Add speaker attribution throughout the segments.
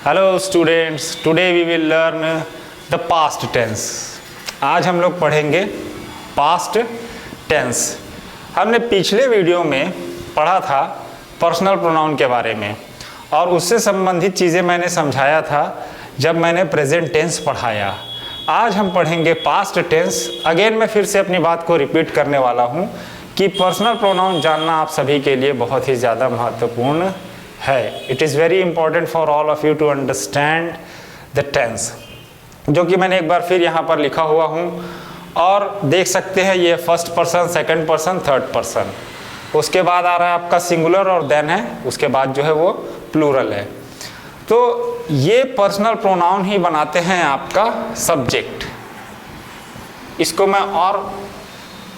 Speaker 1: Hello students, today we will learn the past tense. आज हम लोग पढ़ेंगे पास्ट टेंस। हमने पिछले वीडियो में पढ़ा था पर्सनल प्रोनाउन के बारे में और उससे संबंधित चीज़ें मैंने समझाया था जब मैंने प्रेजेंट टेंस पढ़ाया। आज हम पढ़ेंगे पास्ट टेंस। अगेन मैं फिर से अपनी बात को रिपीट करने वाला हूँ कि पर्सनल प्रोनाउन जानना आप सभी के लिए बहुत ही ज़्यादा महत्वपूर्ण है। It is very important for all of you to understand the tense, जो कि मैंने एक बार फिर यहाँ पर लिखा हुआ हूँ और देख सकते हैं ये first person, second person, third person. उसके बाद आ रहा है आपका सिंगुलर और देन है उसके बाद जो है वो प्लूरल है। तो ये पर्सनल प्रोनाउन ही बनाते हैं आपका सब्जेक्ट। इसको मैं और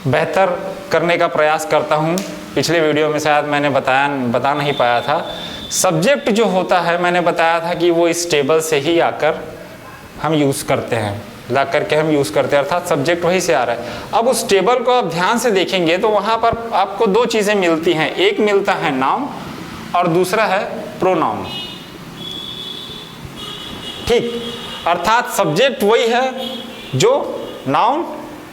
Speaker 1: बेहतर करने का प्रयास करता हूँ। पिछले वीडियो में शायद मैंने बता नहीं पाया था। सब्जेक्ट जो होता है मैंने बताया था कि वो इस टेबल से ही आकर हम यूज़ करते हैं, ला करके हम यूज़ करते हैं, अर्थात सब्जेक्ट वहीं से आ रहा है। अब उस टेबल को आप ध्यान से देखेंगे तो वहाँ पर आपको दो चीज़ें मिलती हैं, एक मिलता है नाउन और दूसरा है प्रोनाउन। ठीक, अर्थात सब्जेक्ट वही है जो नाउन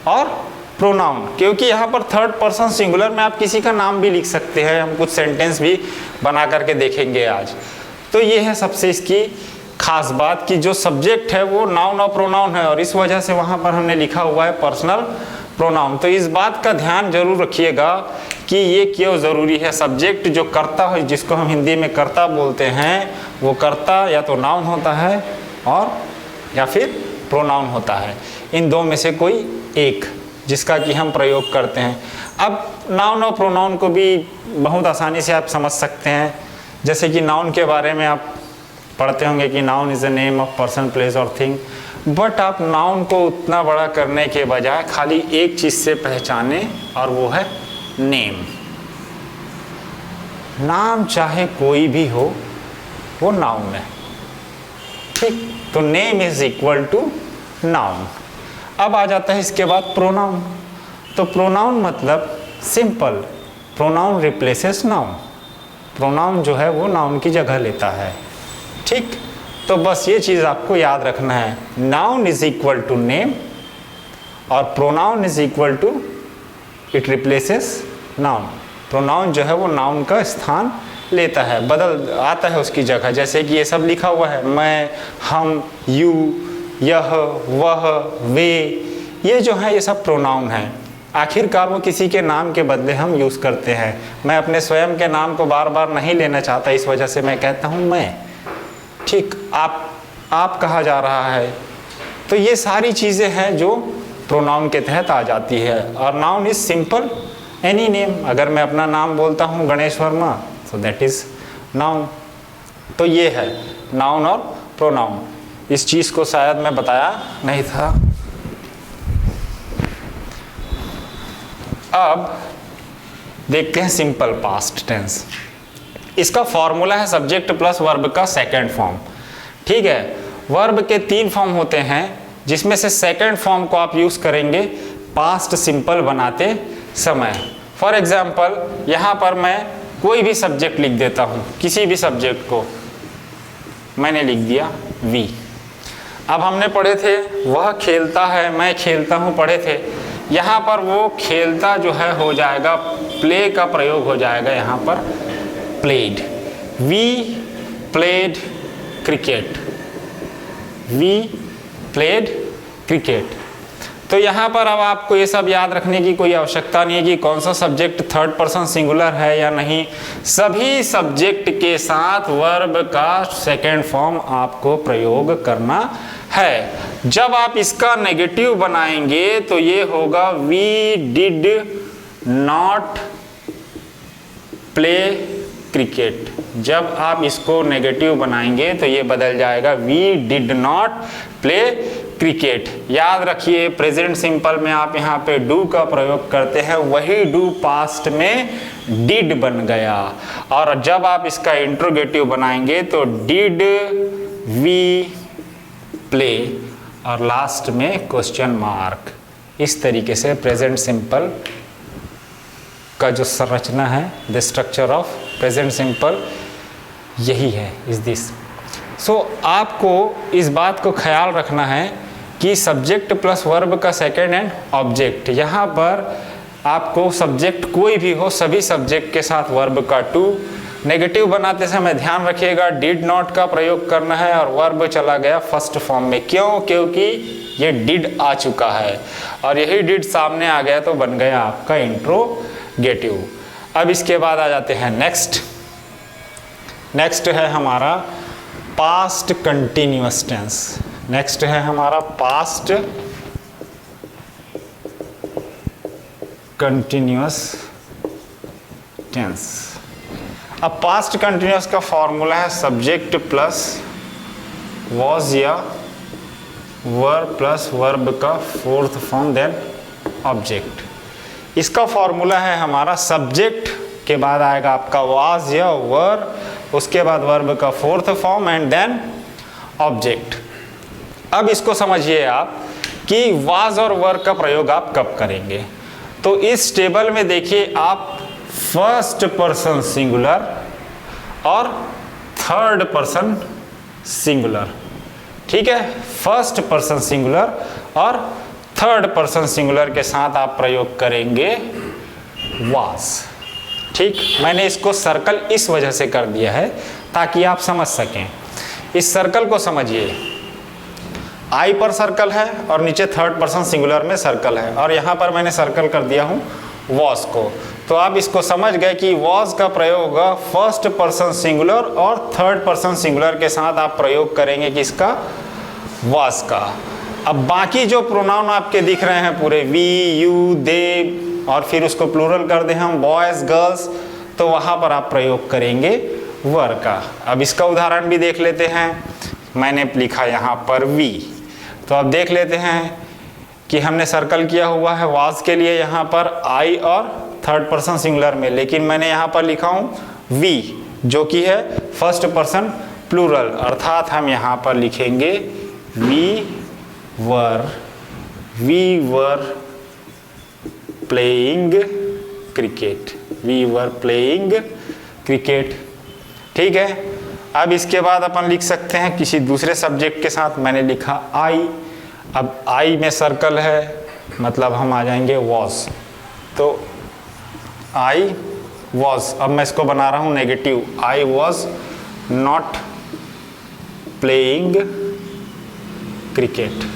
Speaker 1: और प्रोनाउन, क्योंकि यहाँ पर थर्ड पर्सन सिंगुलर में आप किसी का नाम भी लिख सकते हैं। हम कुछ सेंटेंस भी बना करके देखेंगे आज। तो ये है सबसे इसकी खास बात कि जो सब्जेक्ट है वो नाउन और प्रोनाउन है और इस वजह से वहाँ पर हमने लिखा हुआ है पर्सनल प्रोनाउन। तो इस बात का ध्यान जरूर रखिएगा कि ये क्यों ज़रूरी है। सब्जेक्ट जो कर्ता है, जिसको हम हिंदी में कर्ता बोलते हैं, वो कर्ता या तो नाउन होता है और या फिर प्रोनाउन होता है। इन दो में से कोई एक जिसका कि हम प्रयोग करते हैं। अब नाउन और प्रोनाउन को भी बहुत आसानी से आप समझ सकते हैं। जैसे कि नाउन के बारे में आप पढ़ते होंगे कि noun is the name of person, place और थिंग। बट आप नाउन को उतना बड़ा करने के बजाय खाली एक चीज़ से पहचाने और वो है नेम। नाम चाहे कोई भी हो वो नाउन है। ठीक, तो name is equal to noun. अब आ जाता है इसके बाद प्रोनाउन। तो प्रोनाउन मतलब simple, pronoun replaces noun. Pronoun जो है वो नाउन की जगह लेता है। ठीक, तो बस ये चीज़ आपको याद रखना है, noun is equal to name और pronoun is equal to it replaces noun. Pronoun जो है वो नाउन का स्थान लेता है, बदल आता है उसकी जगह। जैसे कि ये सब लिखा हुआ है, मैं, हम, यू, यह, वह, वे, ये जो है ये सब प्रोनाउन है। आखिरकार वो किसी के नाम के बदले हम यूज़ करते हैं। मैं अपने स्वयं के नाम को बार बार नहीं लेना चाहता, इस वजह से मैं कहता हूँ मैं। ठीक, आप कहा जा रहा है। तो ये सारी चीज़ें हैं जो प्रोनाउन के तहत आ जाती है। और noun is simple, any name. अगर मैं अपना नाम बोलता हूँ Ganesh Verma, so that is noun. तो ये है नाउन और प्रोनाउन। इस चीज़ को शायद मैं बताया नहीं था। अब देखते हैं सिंपल पास्ट टेंस। इसका फॉर्मूला है सब्जेक्ट प्लस वर्ब का सेकंड फॉर्म। ठीक है, वर्ब के 3 फॉर्म होते हैं जिसमें से सेकंड फॉर्म को आप यूज़ करेंगे पास्ट सिंपल बनाते समय। फॉर एग्जाम्पल यहाँ पर मैं कोई भी सब्जेक्ट लिख देता हूँ, किसी भी सब्जेक्ट को मैंने लिख दिया वी। अब हमने पढ़े थे वह खेलता है, मैं खेलता हूँ, पढ़े थे। यहाँ पर वो खेलता जो है हो जाएगा, प्ले का प्रयोग हो जाएगा यहाँ पर, played. We played cricket, we played cricket. तो यहाँ पर अब आपको ये सब याद रखने की कोई आवश्यकता नहीं है कि कौन सा सब्जेक्ट थर्ड पर्सन सिंगुलर है या नहीं। सभी सब्जेक्ट के साथ वर्ब का सेकेंड फॉर्म आपको प्रयोग करना है। जब आप इसका नेगेटिव बनाएंगे तो ये होगा we did not play cricket. जब आप इसको नेगेटिव बनाएंगे तो ये बदल जाएगा we did not play cricket. याद रखिए प्रेजेंट सिंपल में आप यहाँ पे डू का प्रयोग करते हैं, वही डू पास्ट में डिड बन गया। और जब आप इसका इंट्रोगेटिव बनाएंगे तो डिड वी प्ले और लास्ट में क्वेश्चन मार्क। इस तरीके से प्रेजेंट सिंपल का जो संरचना है, the structure of present simple यही है, इज दिस। सो आपको इस बात को ख्याल रखना है कि सब्जेक्ट प्लस वर्ब का सेकेंड एंड ऑब्जेक्ट, यहाँ पर आपको सब्जेक्ट कोई भी हो सभी सब्जेक्ट के साथ वर्ब का टू, नेगेटिव बनाते समय ध्यान रखिएगा डिड नॉट का प्रयोग करना है और वर्ब चला गया फर्स्ट फॉर्म में। क्यों? क्योंकि ये डिड आ चुका है और यही डिड सामने आ गया तो बन गया आपका इंट्रोगेटिव। अब इसके बाद आ जाते हैं नेक्स्ट है हमारा पास्ट कंटिन्यूअस टेंस। नेक्स्ट है हमारा पास्ट कंटिन्यूअस टेंस। अब पास्ट कंटिन्यूअस का फॉर्मूला है सब्जेक्ट प्लस वॉज या वर्ब प्लस वर्ब का फोर्थ फॉर्म देन ऑब्जेक्ट। इसका फॉर्मूला है हमारा सब्जेक्ट के बाद आएगा आपका वॉज या वर, उसके बाद वर्ब का fourth form and then object. अब इसको समझिए आप कि वॉज और वर का प्रयोग आप कब करेंगे। तो इस टेबल में देखिए आप फर्स्ट पर्सन सिंगुलर और थर्ड पर्सन सिंगुलर, ठीक है, फर्स्ट पर्सन सिंगुलर और थर्ड पर्सन सिंगुलर के साथ आप प्रयोग करेंगे वाज। ठीक, मैंने इसको सर्कल इस वजह से कर दिया है ताकि आप समझ सकें। इस सर्कल को समझिए, आई पर सर्कल है और नीचे थर्ड पर्सन सिंगुलर में सर्कल है और यहाँ पर मैंने सर्कल कर दिया हूँ वॉज को। तो आप इसको समझ गए कि वॉज का प्रयोग होगा फर्स्ट पर्सन सिंगुलर और थर्ड पर्सन सिंगुलर के साथ आप प्रयोग करेंगे किसका? वॉज का। अब बाकी जो प्रोनाउन आपके दिख रहे हैं पूरे वी, यू, दे और फिर उसको प्लूरल कर दें हम बॉयज, गर्ल्स, तो वहाँ पर आप प्रयोग करेंगे वर का। अब इसका उदाहरण भी देख लेते हैं। मैंने लिखा यहाँ पर वी, तो अब देख लेते हैं कि हमने सर्कल किया हुआ है वाज के लिए यहाँ पर आई और थर्ड पर्सन सिंगुलर में, लेकिन मैंने यहाँ पर लिखा हूँ वी जो कि है फर्स्ट पर्सन प्लूरल, अर्थात हम यहाँ पर लिखेंगे we were playing cricket, we were playing cricket. ठीक है, अब इसके बाद अपन लिख सकते हैं किसी दूसरे सब्जेक्ट के साथ। मैंने लिखा आई, अब आई में सर्कल है मतलब हम आ जाएंगे वॉज, तो आई वॉज। अब मैं इसको बना रहा हूँ negative, I was not playing cricket,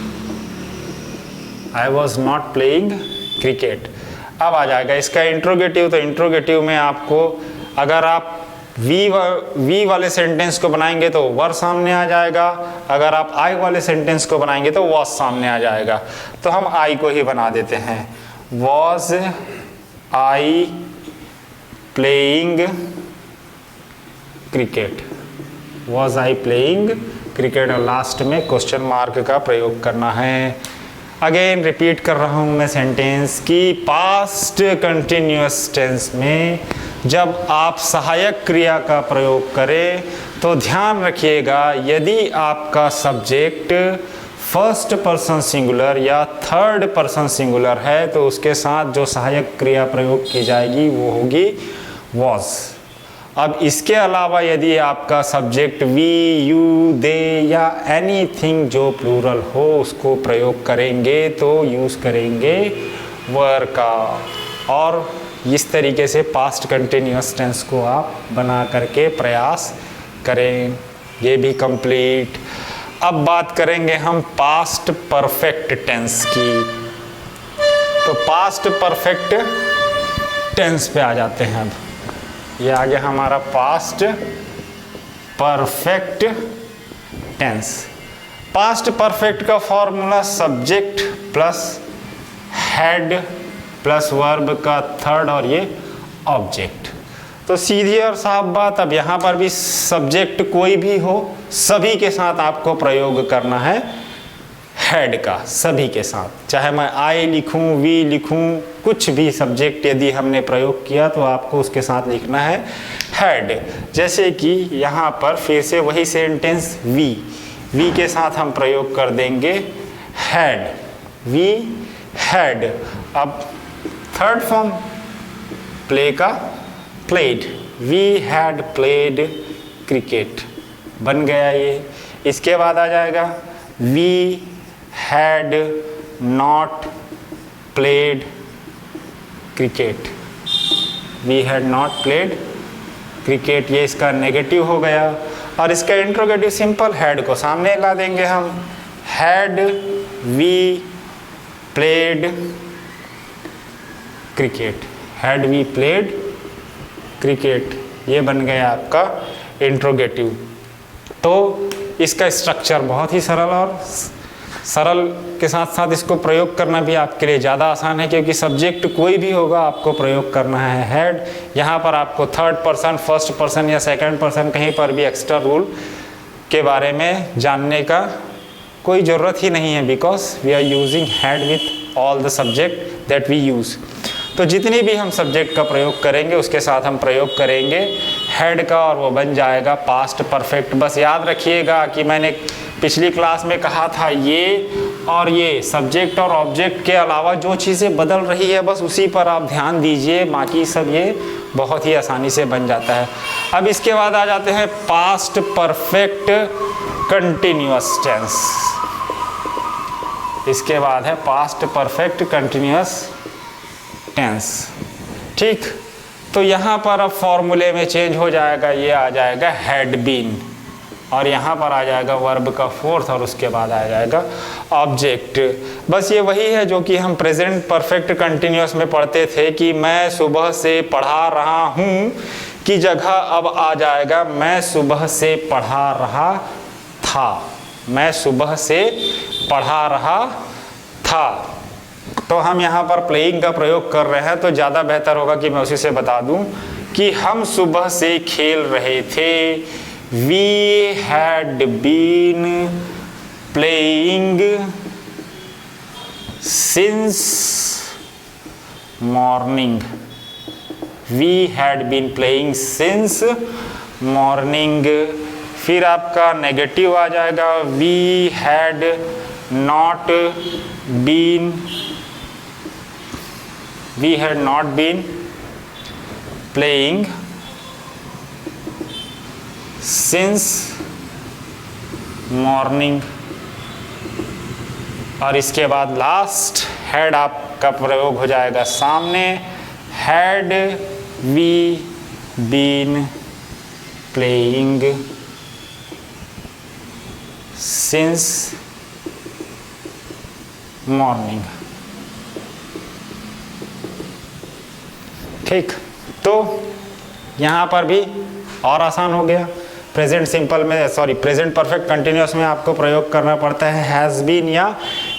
Speaker 1: I was not playing cricket. अब आ जाएगा इसका इंट्रोगेटिव, तो इंट्रोगेटिव में आपको अगर आप वी वाले सेंटेंस को बनाएंगे तो वर सामने आ जाएगा, अगर आप आई वाले सेंटेंस को बनाएंगे तो वॉज सामने आ जाएगा। तो हम आई को ही बना देते हैं, was I playing cricket, was I playing cricket, और लास्ट में क्वेश्चन मार्क का प्रयोग करना है। अगेन रिपीट कर रहा हूँ मैं सेंटेंस की पास्ट कंटिन्यूअस टेंस में जब आप सहायक क्रिया का प्रयोग करें तो ध्यान रखिएगा यदि आपका सब्जेक्ट फर्स्ट पर्सन सिंगुलर या थर्ड पर्सन सिंगुलर है तो उसके साथ जो सहायक क्रिया प्रयोग की जाएगी वो होगी वॉज। अब इसके अलावा यदि आपका सब्जेक्ट वी, यू, दे या एनीथिंग जो प्लूरल हो उसको प्रयोग करेंगे तो यूज़ करेंगे वर का। और इस तरीके से पास्ट कंटिन्यूअस टेंस को आप बना करके प्रयास करें। ये भी कंप्लीट। अब बात करेंगे हम पास्ट परफेक्ट टेंस की। तो पास्ट परफेक्ट टेंस पे आ जाते हैं। अब ये आ गया हमारा past perfect tense. Past perfect का formula subject plus head plus verb का थर्ड और ये ऑब्जेक्ट। तो सीधी और साफ बात, अब यहाँ पर भी सब्जेक्ट कोई भी हो सभी के साथ आपको प्रयोग करना है हेड का, सभी के साथ। चाहे मैं आई लिखूं, वी लिखूं, कुछ भी सब्जेक्ट यदि हमने प्रयोग किया तो आपको उसके साथ लिखना है हेड। जैसे कि यहाँ पर फिर से वही सेंटेंस वी के साथ हम प्रयोग कर देंगे हैड, वी हैड। अब थर्ड फॉर्म प्ले का played, we had played cricket बन गया ये। इसके बाद आ जाएगा we had not played cricket, we had not played cricket, ये इसका नेगेटिव हो गया। और इसका इंट्रोगेटिव सिंपल, हैड को सामने ला देंगे हम, had we played cricket, had we played cricket, ये बन गया आपका इंट्रोगेटिव। तो इसका स्ट्रक्चर बहुत ही सरल, और सरल के साथ साथ इसको प्रयोग करना भी आपके लिए ज़्यादा आसान है, क्योंकि सब्जेक्ट कोई भी होगा आपको प्रयोग करना है हैड। यहाँ पर आपको थर्ड पर्सन, फर्स्ट पर्सन या सेकंड पर्सन कहीं पर भी एक्स्ट्रा रूल के बारे में जानने का कोई ज़रूरत ही नहीं है, because we are using had with all the subject that we use. तो जितनी भी हम सब्जेक्ट का प्रयोग करेंगे उसके साथ हम प्रयोग करेंगे हैड का, और वो बन जाएगा पास्ट परफेक्ट। बस याद रखिएगा कि मैंने पिछली क्लास में कहा था ये और ये सब्जेक्ट और ऑब्जेक्ट के अलावा जो चीज़ें बदल रही है बस उसी पर आप ध्यान दीजिए, बाकी सब ये बहुत ही आसानी से बन जाता है। अब इसके बाद आ जाते हैं पास्ट परफेक्ट कंटिन्यूअस टेंस। इसके बाद है पास्ट परफेक्ट कंटिन्यूअस टेंस। ठीक, तो यहाँ पर अब फॉर्मूले में चेंज हो जाएगा, ये आ जाएगा हैड बीन, और यहाँ पर आ जाएगा वर्ब का फोर्थ, और उसके बाद आ जाएगा ऑब्जेक्ट। बस ये वही है जो कि हम प्रेजेंट परफेक्ट कंटिन्यूअस में पढ़ते थे कि मैं सुबह से पढ़ा रहा हूँ की जगह अब आ जाएगा मैं सुबह से पढ़ा रहा था, मैं सुबह से पढ़ा रहा था। तो हम यहाँ पर प्लेइंग का प्रयोग कर रहे हैं, तो ज़्यादा बेहतर होगा कि मैं उसी से बता दूँ कि हम सुबह से खेल रहे थे, we had been playing since morning, we had been playing since morning. फिर आपका नेगेटिव आ जाएगा, we had not been, we had not been playing since morning। और इसके बाद लास्ट had आपका प्रयोग हो जाएगा सामने, had we been playing since morning। ठीक, तो यहाँ पर भी और आसान हो गया। प्रेजेंट सिंपल में, सॉरी प्रेजेंट परफेक्ट कंटिन्यूअस में आपको प्रयोग करना पड़ता है हैज़ बीन या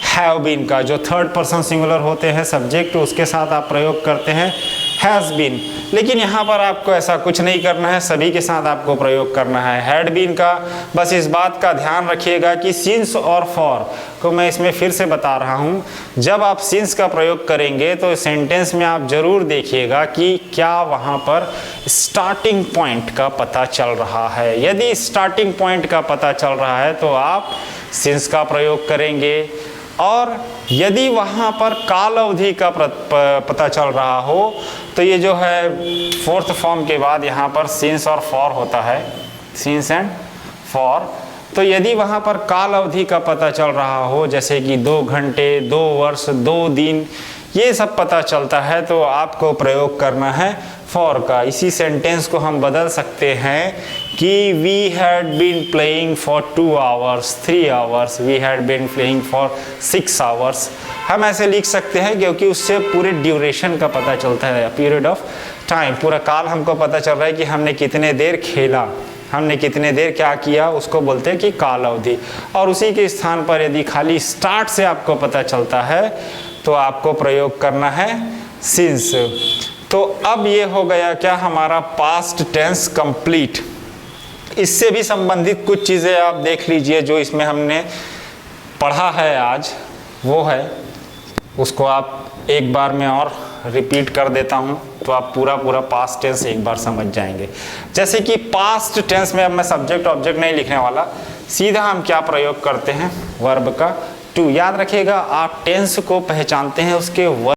Speaker 1: हैव बीन का, जो थर्ड पर्सन सिंगुलर होते हैं सब्जेक्ट, उसके साथ आप प्रयोग करते हैं हैज़ बीन। लेकिन यहाँ पर आपको ऐसा कुछ नहीं करना है, सभी के साथ आपको प्रयोग करना है हैड बीन का। बस इस बात का ध्यान रखिएगा कि सिंस और फॉर को मैं इसमें फिर से बता रहा हूँ, जब आप सिंस का प्रयोग करेंगे तो सेंटेंस में आप जरूर देखिएगा कि क्या वहाँ पर स्टार्टिंग पॉइंट का पता चल रहा है। यदि स्टार्टिंग पॉइंट का पता चल रहा है तो आप सिंस का प्रयोग करेंगे, और यदि वहाँ पर काल अवधि का पता चल रहा हो तो ये जो है फोर्थ फॉर्म के बाद यहाँ पर सिंस और फॉर होता है, सिंस एंड फॉर। तो यदि वहाँ पर काल अवधि का पता चल रहा हो, जैसे कि 2 घंटे, 2 वर्ष, 2 दिन, ये सब पता चलता है, तो आपको प्रयोग करना है फॉर का। इसी सेंटेंस को हम बदल सकते हैं कि we had been playing for 2 hours, 3 hours, we had been playing for 6 hours. हम ऐसे लिख सकते हैं क्योंकि उससे पूरे ड्यूरेशन का पता चलता है, पीरियड ऑफ टाइम, पूरा काल हमको पता चल रहा है कि हमने कितने देर खेला, हमने कितने देर क्या किया, उसको बोलते हैं कि काल अवधि। और उसी के स्थान पर यदि खाली स्टार्ट से आपको पता चलता है तो आपको प्रयोग करना है सिंस। तो अब ये हो गया क्या हमारा पास्ट टेंस कंप्लीट। इससे भी संबंधित कुछ चीज़ें आप देख लीजिए जो इसमें हमने पढ़ा है आज, वो है उसको आप एक बार में और रिपीट कर देता हूँ तो आप पूरा पास्ट टेंस एक बार समझ जाएंगे। जैसे कि पास्ट टेंस में अब मैं सब्जेक्ट ऑब्जेक्ट नहीं लिखने वाला, सीधा हम क्या प्रयोग करते हैं वर्ब का टू। याद रखिएगा आप टेंस को पहचानते हैं उसके वर्ब